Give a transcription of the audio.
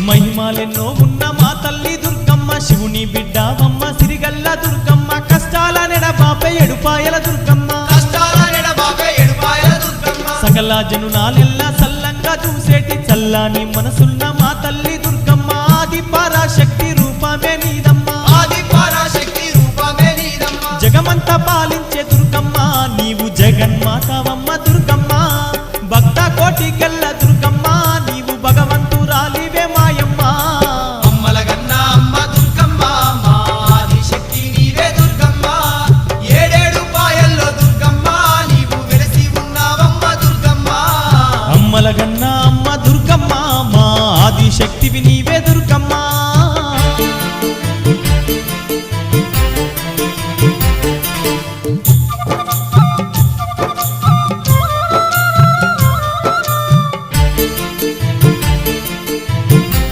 మహిమాలెన్నో ఉన్న మా తల్లి దుర్గమ్మ శివుని బిడ్డవమ్మ సిరిగల్ల దుర్గమ్మ కష్టాల నెడబాపే ఎడుపాయల దుర్గమ్మ సకల జనునాలెల్లా సల్లంగా చూసేటి చల్లాని మనసున్న మా తల్లి దుర్గమ్మ ఆది పరాశక్తి రూపమే నీదమ్మ జగమంతా పాలించే దుర్గమ్మ నీవు జగన్మాతవమ్మ దుర్గమ్మ భక్త కోటికెళ్ళ దుర్గమ్మ నీవు భగవంతురాలివే మాయమ్మ అమ్మలగన్న అమ్మ దుర్గమ్మ మా ఆదిశక్తి నీవే దుర్గమ్మ ఏడేడు పాయల్లో దుర్గమ్మ నీవు వెలసి ఉన్నావమ్మ దుర్గమ్మ అమ్మలగన్న అమ్మ దుర్గమ్మ మా ఆదిశక్తివి నీవే దుర్గమ్మ